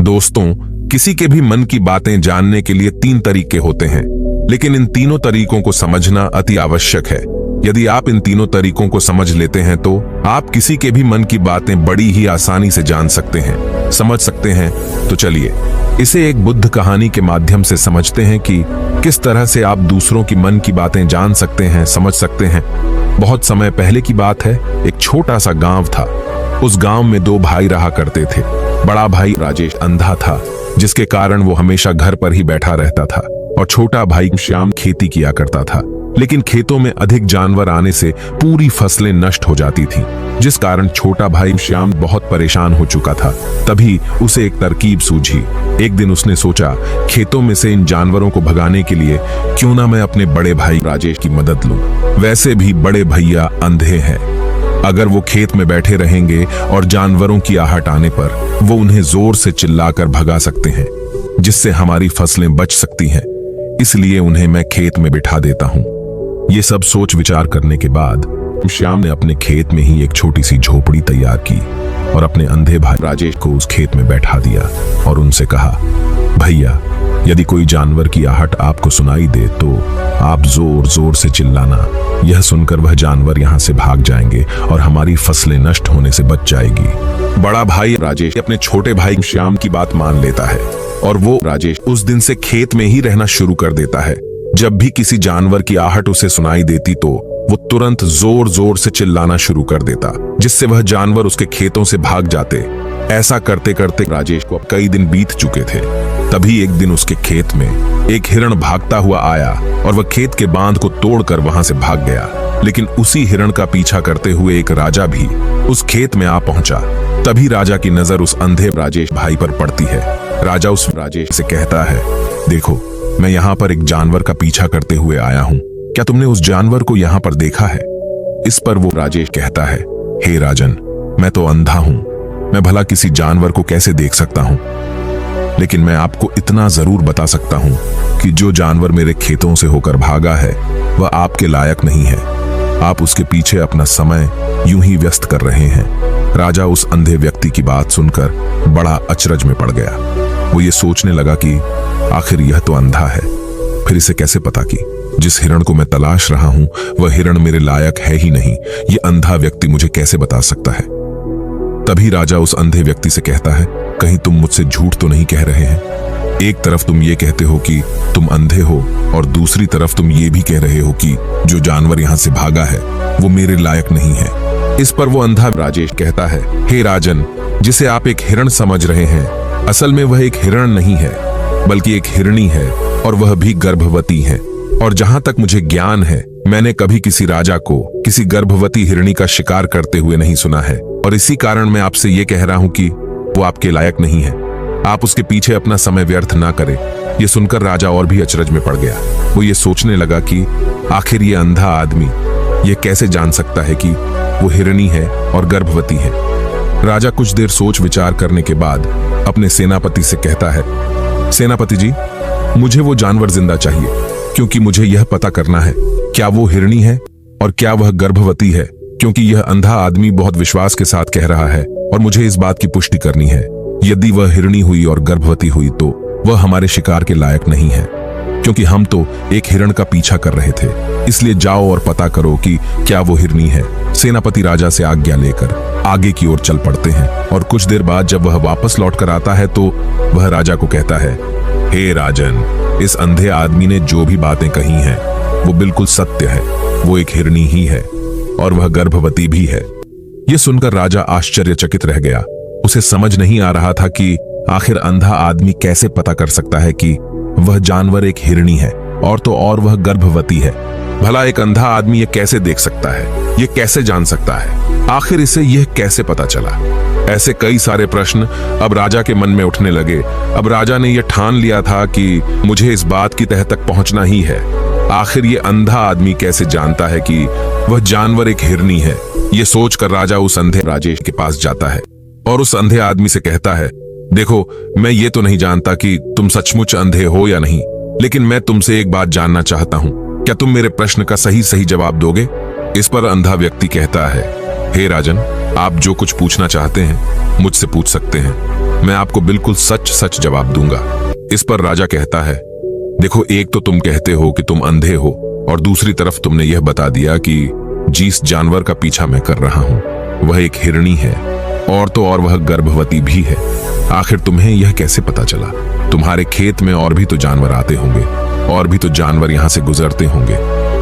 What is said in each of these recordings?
दोस्तों, किसी के भी मन की बातें जानने के लिए 3 तरीके होते हैं, लेकिन इन तीनों तरीकों को समझना अति आवश्यक है। यदि आप इन तीनों तरीकों को समझ लेते हैं तो आप किसी के भी मन की बातें बड़ी ही आसानी से जान सकते हैं, समझ सकते हैं। तो चलिए इसे एक बुद्ध कहानी के माध्यम से समझते हैं कि किस तरह से आप दूसरों की मन की बातें जान सकते हैं, समझ सकते हैं। बहुत समय पहले की बात है, एक छोटा सा गांव था। उस गांव में 2 भाई रहा करते थे। बड़ा भाई राजेश अंधा था, जिसके कारण वो हमेशा घर पर ही बैठा रहता था, और छोटा भाई श्याम खेती किया करता था। लेकिन खेतों में अधिक जानवर आने से पूरी फसलें नष्ट हो जाती थीं, जिस कारण छोटा भाई श्याम बहुत परेशान हो चुका था। तभी उसे एक तरकीब सूझी। एक दिन उसने सोचा, खेतों में से इन जानवरों को भगाने के लिए क्यों ना मैं अपने बड़े भाई राजेश की मदद लूं। वैसे भी बड़े भैया अंधे हैं, अगर वो खेत में बैठे रहेंगे और जानवरों की आहट आने पर वो उन्हें जोर से चिल्लाकर भगा सकते हैं, जिससे हमारी फसलें बच सकती हैं। इसलिए उन्हें मैं खेत में बिठा देता हूं। ये सब सोच विचार करने के बाद श्याम ने अपने खेत में ही एक छोटी सी झोपड़ी तैयार की और अपने अंधे भाई राजेश को उस खेत में बैठा दिया और उनसे कहा, भैया, यदि कोई जानवर की आहट आपको सुनाई दे तो आप जोर जोर से चिल्लाना। यह सुनकर वह जानवर यहाँ से भाग जाएंगे और हमारी फसलें नष्ट होने से बच जाएगी। बड़ा भाई राजेश अपने छोटे भाई श्याम की बात मान लेता है और वो राजेश उस दिन से खेत में ही रहना शुरू कर देता है। जब भी किसी जानवर की आहट उसे सुनाई देती तो वो तुरंत जोर जोर से चिल्लाना शुरू कर देता, जिससे वह जानवर उसके खेतों से भाग जाते। ऐसा करते करते राजेश को अब कई दिन बीत चुके थे। तभी एक दिन उसके खेत में एक हिरण भागता हुआ आया और वह खेत के बांध को तोड़कर वहां से भाग गया। लेकिन उसी हिरण का पीछा करते हुए एक राजा भी उस खेत में आ पहुंचा। तभी राजा की नजर उस अंधे राजेश भाई पर पड़ती है। राजा उस राजेश से कहता है, देखो, मैं यहाँ पर एक जानवर का पीछा करते हुए आया हूँ, क्या तुमने उस जानवर को यहाँ पर देखा है? इस पर वो राजेश कहता है, हे राजन, मैं तो अंधा हूँ, मैं भला किसी जानवर को कैसे देख सकता हूँ? लेकिन मैं आपको इतना जरूर बता सकता हूँ कि जो जानवर मेरे खेतों से होकर भागा है वह आपके लायक नहीं है। आप उसके पीछे अपना समय यूं ही व्यस्त कर रहे हैं। राजा उस अंधे व्यक्ति की बात सुनकर बड़ा अचरज में पड़ गया। वो ये सोचने लगा कि आखिर यह तो अंधा है, फिर इसे कैसे पता कि जिस हिरण को मैं तलाश रहा हूं वह हिरण मेरे लायक है ही नहीं। ये अंधा व्यक्ति मुझे कैसे बता सकता है? तभी राजा उस अंधे व्यक्ति से कहता है, कहीं तुम मुझसे झूठ तो नहीं कह रहे हैं? एक तरफ तुम ये कहते हो कि तुम अंधे हो और दूसरी तरफ तुम ये भी कह रहे हो कि जो जानवर यहाँ से भागा है वो मेरे लायक नहीं है। इस पर वो अंधा राजेश कहता है, हे राजन, जिसे आप एक हिरण समझ रहे हैं, असल में वह एक हिरण नहीं है, बल्कि एक हिरणी है, और वह भी गर्भवती है। और जहां तक मुझे ज्ञान है, मैंने कभी किसी राजा को किसी गर्भवती हिरणी का शिकार करते हुए नहीं सुना है, और इसी कारण मैं आपसे ये कह रहा हूं कि वो आपके लायक नहीं है। आप उसके पीछे अपना समय व्यर्थ ना करें। ये सुनकर राजा और भी अचरज में पड़ गया। वो ये सोचने लगा कि आखिर ये अंधा आदमी ये कैसे जान सकता है कि वो हिरणी है और गर्भवती है। राजा कुछ देर सोच विचार करने के बाद अपने सेनापति से कहता है, सेनापति जी, मुझे वो जानवर जिंदा चाहिए, क्योंकि मुझे यह पता करना है क्या वो हिरणी है और क्या वह गर्भवती है, क्योंकि यह अंधा आदमी बहुत विश्वास के साथ कह रहा है और मुझे इस बात की पुष्टि करनी है। यदि वह हिरणी हुई और गर्भवती हुई तो वह हमारे शिकार के लायक नहीं है, क्योंकि हम तो एक हिरण का पीछा कर रहे थे। इसलिए जाओ और पता करो कि क्या वो हिरणी है। सेनापति राजा से आज्ञा लेकर आगे की ओर चल पड़ते हैं, और कुछ देर बाद जब वह वापस लौटकर आता है तो वह राजा को कहता है, हे राजन, इस अंधे आदमी ने जो भी बातें कही हैं वो बिल्कुल सत्य है। वो एक हिरणी ही है और वह गर्भवती भी है। ये सुनकर राजा आश्चर्यचकित रह गया। उसे समझ नहीं आ रहा था कि आखिर अंधा आदमी कैसे पता कर सकता है कि वह जानवर एक हिरणी है और तो और वह गर्भवती है। भला एक अंधा आदमी ये कैसे देख सकता है? ये कैसे जान सकता है? आखिर इसे यह कैसे पता चला? ऐसे कई सारे प्रश्न अब राजा के मन में उठने लगे। अब राजा ने यह ठान लिया था कि मुझे इस बात की तह तक पहुंचना ही है। आखिर ये अंधा आदमी कैसे जानता है कि वह जानवर एक हिरणी है? ये सोचकर राजा उस अंधे राजेश के पास जाता है और उस अंधे आदमी से कहता है, देखो, मैं ये तो नहीं जानता कि तुम सचमुच अंधे हो या नहीं, लेकिन मैं तुमसे एक बात जानना चाहता हूं। क्या तुम मेरे प्रश्न का सही सही जवाब दोगे? इस पर अंधा व्यक्ति कहता है, हे राजन, आप जो कुछ पूछना चाहते हैं मुझसे पूछ सकते हैं। मैं आपको बिल्कुल सच सच जवाब दूंगा। इस पर राजा कहता है, देखो, एक तो तुम कहते हो कि तुम अंधे हो और दूसरी तरफ तुमने यह बता दिया कि जिस जानवर का पीछा मैं कर रहा हूं वह एक हिरणी है, और तो और वह गर्भवती भी है। आखिर तुम्हें यह कैसे पता चला? तुम्हारे खेत में और भी तो जानवर आते होंगे, और भी तो जानवर यहां से गुजरते होंगे,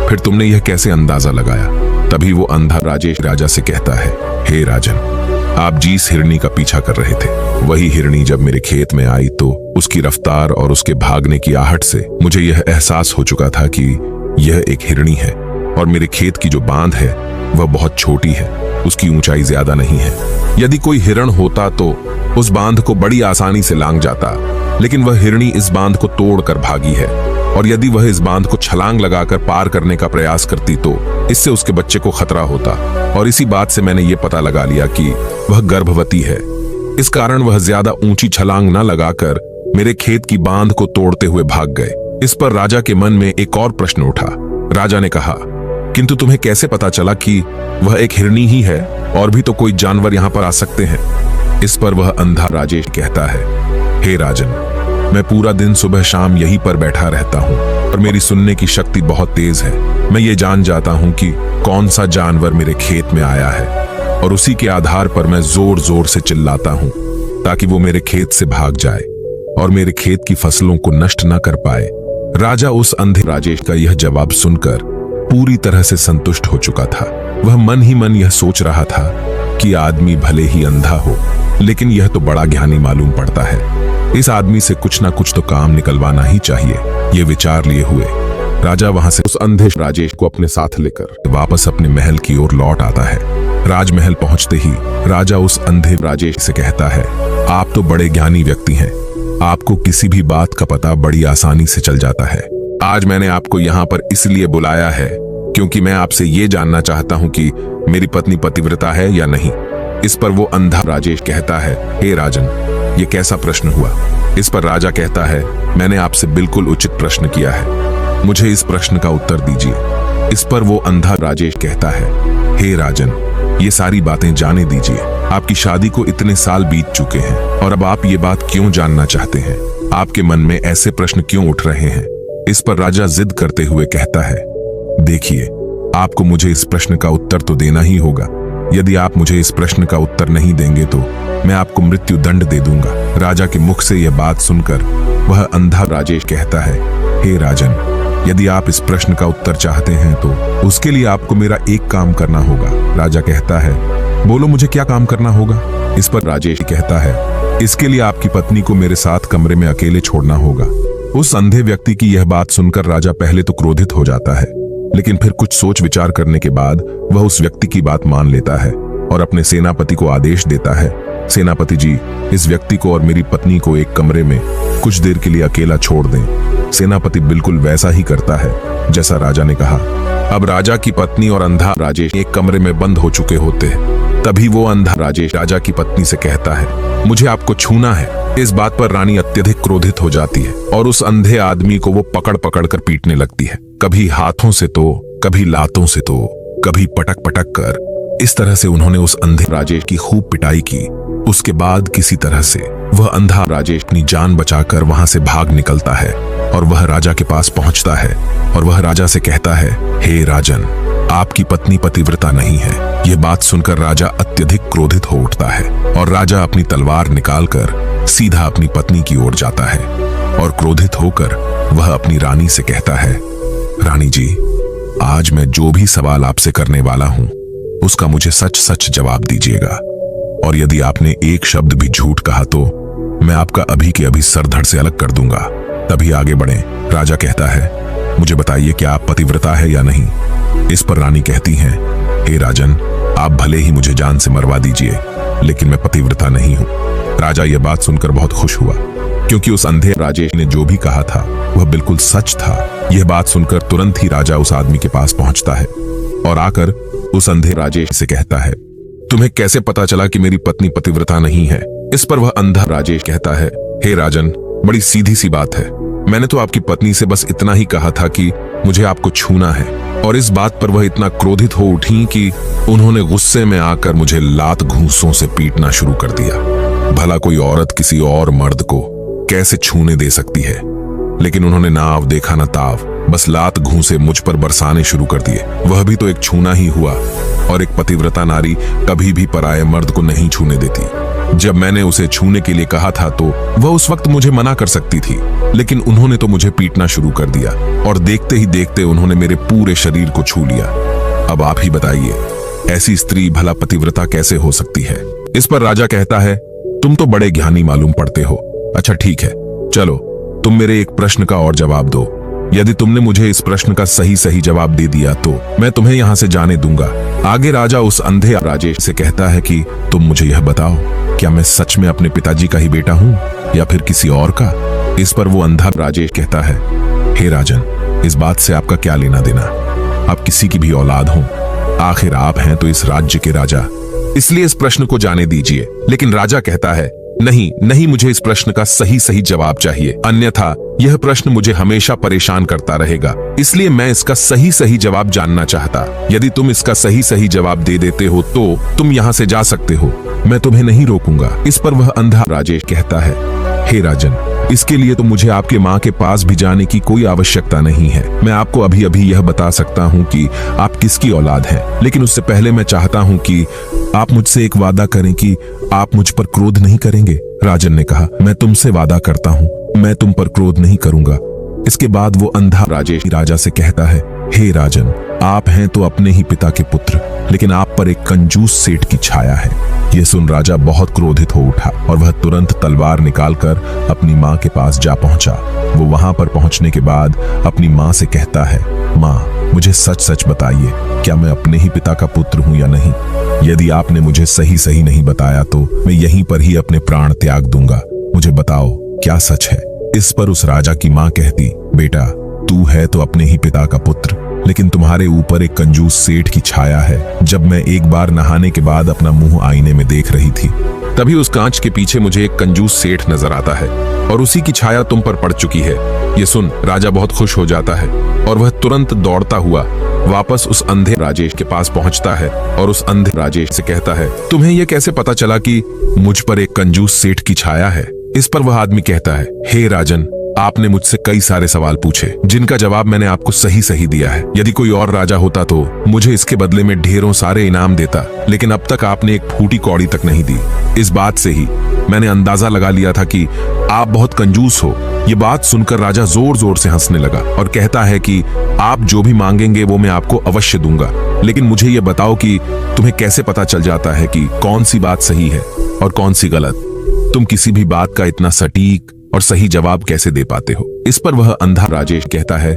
फिर तुमने यह कैसे अंदाजा लगाया? तभी वो अंधा राजेश राजा से कहता है, हे राजन, आप जिस हिरणी का पीछा कर रहे थे वही हिरणी जब मेरे खेत में आई तो उसकी रफ्तार और उसके भागने की आहट से मुझे यह एहसास हो चुका था कि यह एक हिरणी है, और मेरे खेत की जो बांध है वह बहुत छोटी है, उसकी ऊंचाई ज्यादा नहीं है। यदि कोई हिरण होता तो उस बांध को बड़ी आसानी से लांघ जाता, लेकिन वह हिरणी इस बांध को तोड़कर भागी है, और यदि वह इस बांध को छलांग लगाकर पार करने का प्रयास करती तो इससे उसके बच्चे को खतरा होता, और इसी बात से मैंने ये पता लगा लिया कि वह गर्भवती है। इस कारण वह ज्यादा ऊंची छलांग न लगाकर मेरे खेत की बांध को तोड़ते हुए भाग गए। इस पर राजा के मन में एक और प्रश्न उठा। राजा ने कहा, किंतु तुम्हें कैसे पता चला कि वह एक हिरणी ही है, और भी तो कोई जानवर यहाँ पर आ सकते हैं? इस पर वह अंधा राजेश कहता है, हे राजन, मैं पूरा दिन सुबह शाम यहीं पर बैठा रहता हूँ और मेरी सुनने की शक्ति बहुत तेज है। मैं ये जान जाता हूँ कि कौन सा जानवर मेरे खेत में आया है, और उसी के आधार पर मैं जोर जोर से चिल्लाता हूँ ताकि वो मेरे खेत से भाग जाए और मेरे खेत की फसलों को नष्ट न कर पाए। राजा उस अंधे राजेश का यह जवाब सुनकर पूरी तरह से संतुष्ट हो चुका था। वह मन ही मन यह सोच रहा था कि आदमी भले ही अंधा हो, लेकिन यह तो बड़ा ज्ञानी मालूम पड़ता है। इस आदमी से कुछ ना कुछ तो काम निकलवाना ही चाहिए। ये विचार लिए हुए राजा वहां से उस अंधे राजेश को अपने साथ लेकर वापस अपने महल की ओर लौट आता है। राजमहल पहुंचते ही राजा उस अंधे राजेश से कहता है, आप तो बड़े ज्ञानी व्यक्ति हैं, आपको किसी भी बात का पता बड़ी आसानी से चल जाता है। आज मैंने आपको यहाँ पर इसलिए बुलाया है क्योंकि मैं आपसे ये जानना चाहता हूँ कि मेरी पत्नी पतिव्रता है या नहीं। इस पर वो अंधा राजेश कहता है, हे राजन, ये कैसा प्रश्न हुआ? इस पर राजा कहता है, मैंने आपसे बिल्कुल उचित प्रश्न किया है, मुझे इस प्रश्न का उत्तर दीजिए। इस पर वो अंधा राजेश कहता है, हे राजन, ये सारी बातें जाने दीजिए। आपकी शादी को इतने साल बीत चुके हैं और अब आप ये बात क्यों जानना चाहते हैं? आपके मन में ऐसे प्रश्न क्यों उठ रहे हैं? इस पर राजा जिद करते हुए कहता है, देखिए, आपको मुझे इस प्रश्न का उत्तर तो देना ही होगा। यदि आप मुझे इस प्रश्न का उत्तर नहीं देंगे तो मैं आपको मृत्यु दंड दे दूंगा। राजा के मुख से यह बात सुनकर वह अंधा राजेश कहता है, हे राजन, यदि आप इस प्रश्न का उत्तर चाहते हैं तो उसके लिए आपको मेरा एक काम करना होगा। राजा कहता है, बोलो, मुझे क्या काम करना होगा? इस पर राजेश कहता है, इसके लिए आपकी पत्नी को मेरे साथ कमरे में अकेले छोड़ना होगा। उस अंधे व्यक्ति की यह बात सुनकर राजा पहले तो क्रोधित हो जाता है, लेकिन फिर कुछ सोच विचार करने के बाद वह उस व्यक्ति की बात मान लेता है और अपने सेनापति को आदेश देता है, सेनापति जी, इस व्यक्ति को और मेरी पत्नी को एक कमरे में कुछ देर के लिए अकेला छोड़ दें। सेनापति बिल्कुल वैसा ही करता है जैसा राजा ने कहा। अब राजा की पत्नी और अंधा राजेश एक कमरे में बंद हो चुके होते हैं। तभी वो अंधा राजेश राजा की पत्नी से कहता है, मुझे आपको छूना है। इस बात पर रानी अत्यधिक क्रोधित हो जाती है और उस अंधे आदमी को वो पकड़ पकड़ कर पीटने लगती है, कभी हाथों से तो कभी लातों से तो कभी पटक पटक कर। इस तरह से उन्होंने उस अंधे राजेश की खूब पिटाई की। उसके बाद किसी तरह से वह अंधा राजेश अपनी जान बचाकर वहां से भाग निकलता है और वह राजा के पास पहुंचता है और वह राजा से कहता है, हे राजन, आपकी पत्नी पतिव्रता नहीं है। यह बात सुनकर राजा अत्यधिक क्रोधित हो उठता है और राजा अपनी तलवार निकालकर सीधा अपनी पत्नी की ओर जाता है और क्रोधित होकर वह अपनी रानी से कहता है, रानी जी, आज मैं जो भी सवाल आपसे करने वाला हूं उसका मुझे सच सच जवाब दीजिएगा, और यदि आपने एक शब्द भी झूठ कहा तो मैं आपका अभी के अभी सर धड़ से अलग कर दूंगा। तभी आगे बढ़े। राजा कहता है, मुझे बताइए, क्या आप पतिव्रता है या नहीं? इस पर रानी कहती हैं, हे राजन, आप भले ही मुझे जान से मरवा दीजिए, लेकिन मैं पतिव्रता नहीं हूं। राजा यह बात सुनकर बहुत खुश हुआ, क्योंकि उस अंधे राजेश ने जो भी कहा था वह बिल्कुल सच था। यह बात सुनकर तुरंत ही राजा उस आदमी के पास पहुंचता है और आकर उस अंधे राजेश से कहता है, तुम्हें कैसे पता चला कि मेरी पत्नी पतिव्रता नहीं है? इस पर वह अंधा राजेश कहता है, हे राजन, बड़ी सीधी सी बात है। मैंने तो आपकी पत्नी से बस इतना ही कहा था कि मुझे आपको छूना है, और इस बात पर वह इतना क्रोधित हो उठी कि उन्होंने गुस्से में आकर मुझे लात घूंसों से पीटना शुरू कर दिया। भला कोई औरत किसी और मर्द को कैसे छूने दे सकती है? लेकिन उन्होंने ना आव देखा ना ताव, बस लात घूंसे मुझ पर बरसाने शुरू कर दिए। वह भी तो एक छूना ही हुआ, और एक पतिव्रता नारी कभी भी पराये मर्द को नहीं छूने देती। जब मैंने उसे छूने के लिए कहा था तो वह उस वक्त मुझे मना कर सकती थी, लेकिन उन्होंने तो मुझे पीटना शुरू कर दिया, और देखते ही देखते उन्होंने मेरे पूरे शरीर को छू लिया। अब आप ही बताइए, ऐसी स्त्री भला पतिव्रता कैसे हो सकती है? इस पर राजा कहता है, तुम तो बड़े ज्ञानी मालूम पड़ते हो। अच्छा ठीक है, चलो तुम मेरे एक प्रश्न का और जवाब दो। यदि तुमने मुझे इस प्रश्न का सही सही जवाब दे दिया तो मैं तुम्हें यहां से जाने दूंगा। आगे राजा उस अंधे राजेश से कहता है कि तुम मुझे यह बताओ, क्या मैं सच में अपने पिताजी का ही बेटा हूं या फिर किसी और का? इस पर वो अंधा राजेश कहता है, हे राजन, इस बात से आपका क्या लेना देना? आप किसी की भी औलाद हो, आखिर आप हैं तो इस राज्य के राजा, इसलिए इस प्रश्न को जाने दीजिए। लेकिन राजा कहता है, नहीं नहीं, मुझे इस प्रश्न का सही सही जवाब चाहिए, अन्यथा यह प्रश्न मुझे हमेशा परेशान करता रहेगा, इसलिए मैं इसका सही सही जवाब जानना चाहता। यदि तुम इसका सही सही जवाब दे देते हो तो तुम यहाँ से जा सकते हो, मैं तुम्हें नहीं रोकूंगा। इस पर वह अंधा राजेश कहता है, हे राजन, इसके लिए तो मुझे आपके माँ के पास भी जाने की कोई आवश्यकता नहीं है। मैं आपको अभी अभी यह बता सकता हूँ कि आप किसकी औलाद हैं, लेकिन उससे पहले मैं चाहता हूँ कि आप मुझसे एक वादा करें कि आप मुझ पर क्रोध नहीं करेंगे। राजन ने कहा, मैं तुमसे वादा करता हूँ, मैं तुम पर क्रोध नहीं करूंगा। इसके बाद वो अंधा राजेश राजा से कहता है, हे राजन, आप हैं तो अपने ही पिता के पुत्र, लेकिन आप पर एक कंजूस सेठ की छाया है। यह सुन राजा बहुत क्रोधित हो उठा और वह तुरंत तलवार निकालकर अपनी माँ के पास जा पहुंचा। वो वहां पर पहुंचने के बाद अपनी माँ से कहता है, माँ, मुझे सच सच बताइए, क्या मैं अपने ही पिता का पुत्र हूं या नहीं? यदि आपने मुझे सही सही नहीं बताया तो मैं यहीं पर ही अपने प्राण त्याग दूंगा। मुझे बताओ, क्या सच है? इस पर उस राजा की माँ कहती, बेटा, तू है तो अपने ही पिता का पुत्र, लेकिन तुम्हारे ऊपर एक कंजूस सेठ की छाया है। जब मैं एक बार नहाने के बाद अपना मुंह आईने में देख रही थी, तभी उस कांच के पीछे मुझे एक कंजूस सेठ नजर आता है और उसी की छाया तुम पर पड़ चुकी है। ये सुन राजा बहुत खुश हो जाता है और वह तुरंत दौड़ता हुआ वापस उस अंधे राजेश के पास पहुंचता है और उस अंधे राजेश से कहता है, तुम्हें यह कैसे पता चला कि मुझ पर एक कंजूस सेठ की छाया है? इस पर वह आदमी कहता है, हे राजन, आपने मुझसे कई सारे सवाल पूछे जिनका जवाब मैंने आपको सही सही दिया है। यदि कोई और राजा होता तो मुझे इसके बदले में ढेरों सारे इनाम देता, लेकिन अब तक आपने एक फूटी कौड़ी तक नहीं दी। इस बात से ही मैंने अंदाजा लगा लिया था कि आप बहुत कंजूस हो। ये बात सुनकर राजा जोर जोर से हंसने लगा और कहता है कि आप जो भी मांगेंगे वो मैं आपको अवश्य दूंगा, लेकिन मुझे ये बताओ कि तुम्हें कैसे पता चल जाता है कि कौन सी बात सही है और कौन सी गलत? तुम किसी भी बात का इतना सटीक और सही जवाब कैसे दे पाते हो? इस पर वह अंधा राजेश कहता है,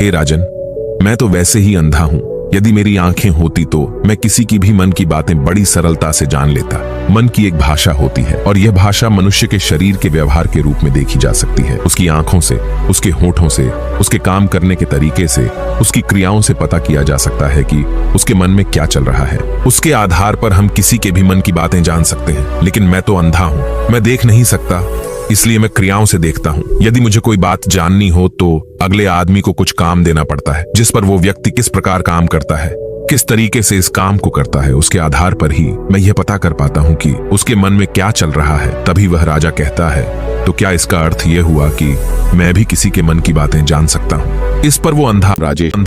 हे राजन, मैं तो वैसे ही अंधा हूं। यदि मेरी आंखें होती तो मैं किसी की भी मन की बातें बड़ी सरलता से जान लेता। मन की एक भाषा होती है और यह भाषा मनुष्य के शरीर के व्यवहार के रूप में देखी जा सकती है। उसकी आंखों से, उसके होठों से, उसके काम करने के तरीके से, उसकी क्रियाओं से पता किया जा सकता है कि उसके मन में क्या चल रहा है। उसके आधार पर हम किसी के भी मन की बातें जान सकते हैं, लेकिन मैं तो अंधा हूं, मैं देख नहीं सकता, इसलिए मैं क्रियाओं से देखता हूं। यदि मुझे कोई बात जाननी हो तो अगले आदमी को कुछ काम देना पड़ता है, जिस पर वो व्यक्ति किस प्रकार काम करता है, किस तरीके से इस काम को करता है, उसके आधार पर ही मैं यह पता कर पाता हूं कि उसके मन में क्या चल रहा है। तभी वह राजा कहता है, तो क्या इसका अर्थ यह हुआ कि मैं भी किसी के मन की बातें जान सकता हूं? इस पर वो अंधा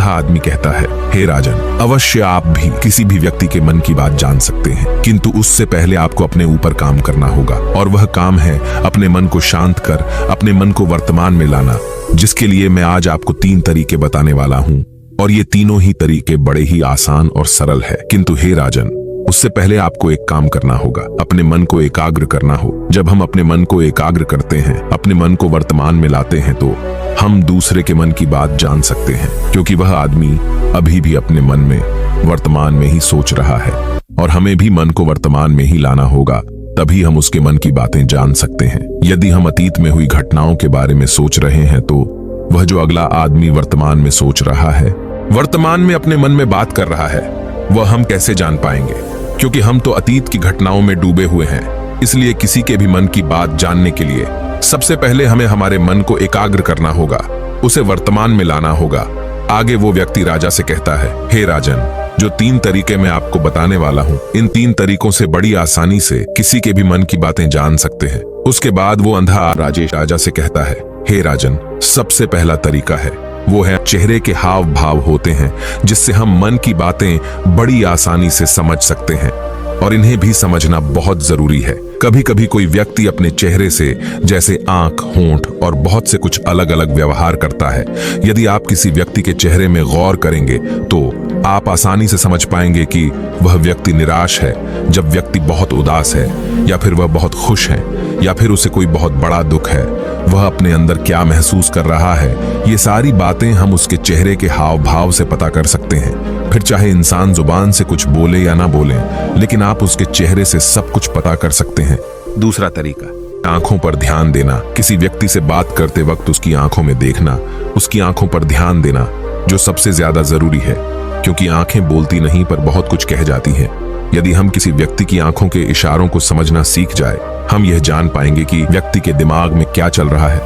आदमी कहता है, हे राजन, अवश्य आप भी किसी भी व्यक्ति के मन की बात जान सकते हैं, किंतु उससे पहले आपको अपने ऊपर काम करना होगा, और वह काम है अपने मन को शांत कर अपने मन को वर्तमान में लाना, जिसके लिए मैं आज आपको 3 तरीके बताने वाला हूं, और ये तीनों ही तरीके बड़े ही आसान और सरल है। किंतु हे राजन, उससे पहले आपको एक काम करना होगा, अपने मन को एकाग्र करना हो। जब हम अपने मन को एकाग्र करते हैं, अपने मन को वर्तमान में लाते हैं, तो हम दूसरे के मन की बात जान सकते हैं, क्योंकि वह आदमी अभी भी अपने मन में वर्तमान में ही सोच रहा है, और हमें भी मन को वर्तमान में ही लाना होगा, तभी हम उसके मन की बातें जान सकते हैं। यदि हम अतीत में हुई घटनाओं के बारे में सोच रहे हैं तो वह जो अगला आदमी वर्तमान में सोच रहा है, वर्तमान में अपने मन में बात कर रहा है, वह हम कैसे जान पाएंगे? क्योंकि हम तो अतीत की घटनाओं में डूबे हुए हैं। इसलिए किसी के भी मन की बात जानने के लिए सबसे पहले हमें हमारे मन को एकाग्र करना होगा, उसे वर्तमान में लाना होगा। आगे वो व्यक्ति राजा से कहता है, हे राजन, जो 3 तरीके मैं आपको बताने वाला हूँ, इन 3 तरीकों से बड़ी आसानी से किसी के भी मन की बातें जान सकते हैं। उसके बाद वो अंधा राजेश राजा से कहता है, हे राजन, सबसे पहला तरीका है वो है चेहरे के हाव भाव होते हैं, जिससे हम मन की बातें बड़ी आसानी से समझ सकते हैं और इन्हें भी समझना बहुत जरूरी है। कभी कभी कोई व्यक्ति अपने चेहरे से, जैसे आंख, होंठ और बहुत से कुछ अलग अलग व्यवहार करता है। यदि आप किसी व्यक्ति के चेहरे में गौर करेंगे तो आप आसानी से समझ पाएंगे कि वह व्यक्ति निराश है, जब व्यक्ति बहुत उदास है, या फिर वह बहुत खुश है, या फिर उसे कोई बहुत बड़ा दुख है। वह अपने अंदर क्या महसूस कर रहा है, ये सारी बातें हम उसके चेहरे के हाव भाव से पता कर सकते हैं। फिर चाहे इंसान जुबान से कुछ बोले या ना बोले, लेकिन आप उसके चेहरे से सब कुछ पता कर सकते हैं। दूसरा तरीका, आंखों पर ध्यान देना। किसी व्यक्ति से बात करते वक्त उसकी आंखों में देखना, उसकी आंखों पर ध्यान देना, जो सबसे ज्यादा जरूरी है, क्योंकि आंखें बोलती नहीं पर बहुत कुछ कह जाती हैं। यदि हम किसी व्यक्ति की आंखों के इशारों को समझना सीख जाए, हम यह जान पाएंगे कि व्यक्ति के दिमाग में क्या चल रहा है,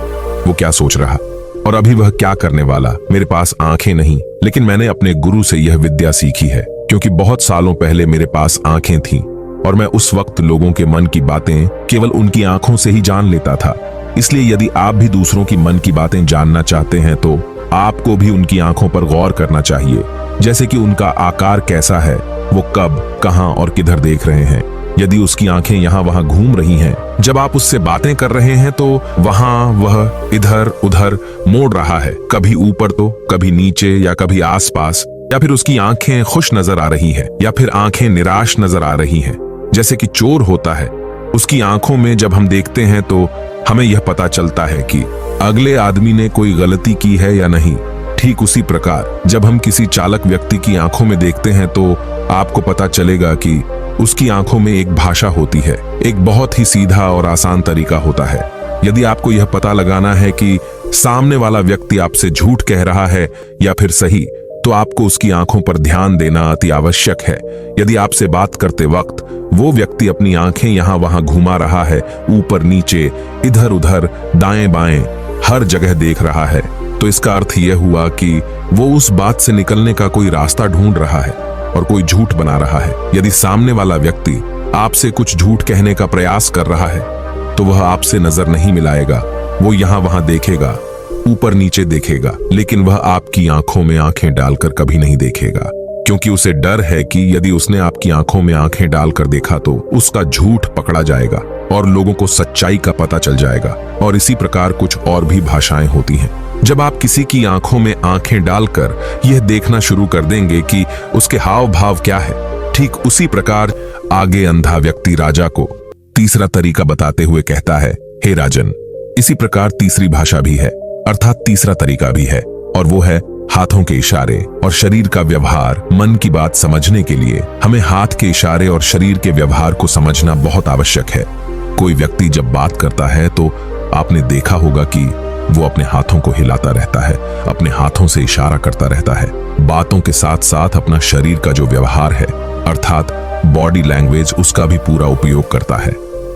वो क्या सोच रहा और अभी वह क्या करने वाला। मेरे पास आंखें नहीं, लेकिन मैंने अपने गुरु से यह विद्या सीखी है, क्योंकि बहुत सालों पहले मेरे पास आंखें थीं और मैं उस वक्त लोगों के मन की बातें केवल उनकी आंखों से ही जान लेता था। इसलिए यदि आप भी दूसरों की मन की बातें जानना चाहते हैं तो आपको भी उनकी आंखों पर गौर करना चाहिए, जैसे कि उनका आकार कैसा है, वो कब, कहां और किधर देख रहे हैं। यदि उसकी आंखें यहाँ वहां घूम रही हैं, जब आप उससे बातें कर रहे हैं, तो वहां वह इधर उधर मोड़ रहा है, कभी ऊपर तो कभी नीचे या कभी आसपास, या फिर उसकी आंखें खुश नजर आ रही हैं या फिर आंखें निराश नजर आ रही हैं, जैसे कि चोर होता है। उसकी आंखों में जब हम देखते हैं तो हमें यह पता चलता है कि अगले आदमी ने कोई गलती की है या नहीं। ठीक उसी प्रकार जब हम किसी चालक व्यक्ति की आंखों में देखते हैं तो आपको पता चलेगा कि उसकी आंखों में एक भाषा होती है। एक बहुत ही सीधा और आसान तरीका होता है। यदि आपको यह पता लगाना है कि सामने वाला व्यक्ति आपसे झूठ कह रहा है या फिर सही, तो आपको उसकी आंखों पर ध्यान देना अति आवश्यक है। यदि आपसे बात करते वक्त वो व्यक्ति अपनी आंखें यहां वहां घुमा रहा है, ऊपर नीचे, इधर उधर, दाएं बाएं, हर जगह देख रहा है, तो इसका अर्थ यह हुआ कि वो उस बात से निकलने का कोई रास्ता ढूंढ रहा है और कोई झूठ बना रहा है। यदि सामने वाला व्यक्ति आपसे कुछ झूठ कहने का प्रयास कर रहा है, तो वह आपसे नजर नहीं मिलाएगा। वो यहां वहां देखेगा, ऊपर नीचे देखेगा, लेकिन वह आपकी आंखों में आंखें डालकर कभी नहीं देखेगा, क्योंकि उसे डर है कि यदि उसने आपकी आंखों में आंखें डालकर देखा तो उसका झूठ पकड़ा जाएगा और लोगों को सच्चाई का पता चल जाएगा। और इसी प्रकार कुछ और भी भाषाएं होती हैं। जब आप किसी की आंखों में आंखें डालकर यह देखना शुरू कर देंगे कि उसके हाव भाव क्या है, ठीक उसी प्रकार आगे अंधा व्यक्ति राजा को तीसरा तरीका बताते हुए कहता है, हे राजन, इसी प्रकार तीसरी भाषा भी है, अर्थात तीसरा तरीका भी है, और वो है हाथों के इशारे और शरीर का व्यवहार। मन की बात समझने के लिए हमें हाथ के इशारे और शरीर के व्यवहार को समझना बहुत आवश्यक है। कोई व्यक्ति जब बात करता है तो आपने देखा होगा कि वो अपने हाथों को हिलाता रहता है, अपने हाथों से इशारा करता रहता है। बातों के साथ साथ अपना शरीर का जो व्यवहार है, अर्थात बॉडी लैंग्वेज, उसका भी पूरा उपयोग करता है,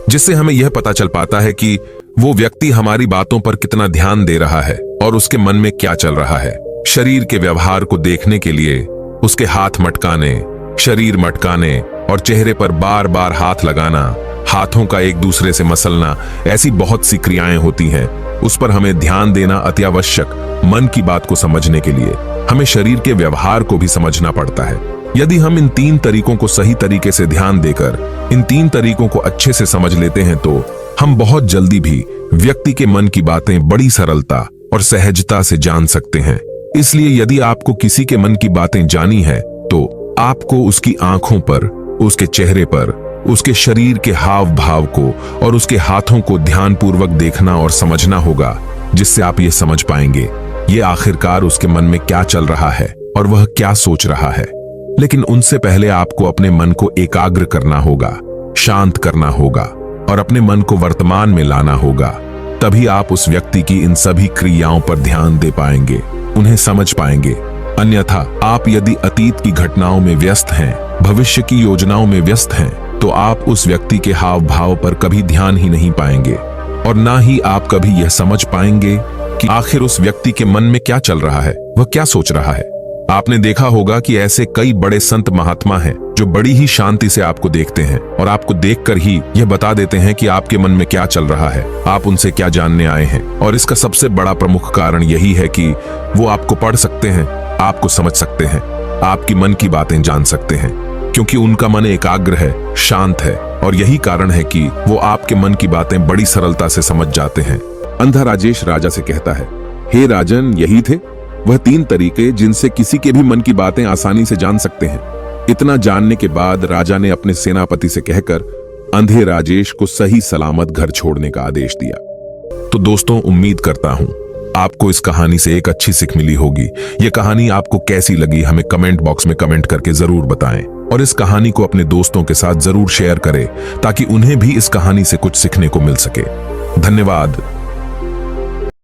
जिससे हमें यह पता चल पाता है कि वो व्यक्ति हमारी बातों पर कितना ध्यान दे रहा है और उसके मन में क्या चल रहा है। शरीर के व्यवहार को देखने के लिए उसके हाथ मटकाने, शरीर मटकाने और चेहरे पर बार बार हाथ लगाना, हाथों का एक दूसरे से मसलना, ऐसी बहुत सी क्रियाएं होती हैं। उस पर हमें ध्यान देना अति आवश्यक। मन की बात को समझने के लिए हमें शरीर के व्यवहार को भी समझना पड़ता है। यदि हम इन 3 तरीकों को सही तरीके से ध्यान देकर इन 3 तरीकों को अच्छे से समझ लेते हैं तो हम बहुत जल्दी भी व्यक्ति के मन की बातें बड़ी सरलता और सहजता से जान सकते हैं। इसलिए यदि आपको किसी के मन की बातें जानी है तो आपको उसकी आंखों पर, उसके चेहरे पर, उसके शरीर के हाव भाव को और उसके हाथों को ध्यानपूर्वक देखना और समझना होगा, जिससे आप ये समझ पाएंगे ये आखिरकार उसके मन में क्या चल रहा है और वह क्या सोच रहा है। लेकिन उनसे पहले आपको अपने मन को एकाग्र करना होगा, शांत करना होगा और अपने मन को वर्तमान में लाना होगा। तभी आप उस व्यक्ति की इन सभी क्रियाओं पर ध्यान दे पाएंगे, उन्हें समझ पाएंगे। अन्यथा आप यदि अतीत की घटनाओं में व्यस्त हैं, भविष्य की योजनाओं में व्यस्त हैं, तो आप उस व्यक्ति के हाव भाव पर कभी ध्यान ही नहीं पाएंगे और ना ही आप कभी यह समझ पाएंगे कि आखिर उस व्यक्ति के मन में क्या चल रहा है, वह क्या सोच रहा है। आपने देखा होगा कि ऐसे कई बड़े संत महात्मा हैं जो बड़ी ही शांति से आपको देखते हैं और आपको देखकर ही यह बता देते हैं कि आपके मन में क्या चल रहा है, आप उनसे क्या जानने आए हैं। और इसका सबसे बड़ा प्रमुख कारण यही है कि वो आपको पढ़ सकते हैं, आपको समझ सकते हैं, आपकी मन की बातें जान सकते हैं, क्योंकि उनका मन एकाग्र है, शांत है। और यही कारण है कि वो आपके मन की बातें बड़ी सरलता से समझ जाते हैं। अंधा राजेश राजा से कहता है, हे राजन, यही थे वह 3 तरीके जिनसे किसी के भी मन की बातें आसानी से जान सकते हैं। इतना जानने के बाद राजा ने अपने सेनापति से कहकर अंधे राजेश को सही सलामत घर छोड़ने का आदेश दिया। तो दोस्तों, उम्मीद करता हूं आपको इस कहानी से एक अच्छी सीख मिली होगी। यह कहानी आपको कैसी लगी हमें कमेंट बॉक्स में कमेंट करके जरूर बताएं और इस कहानी को अपने दोस्तों के साथ जरूर शेयर करें ताकि उन्हें भी इस कहानी से कुछ सीखने को मिल सके। धन्यवाद।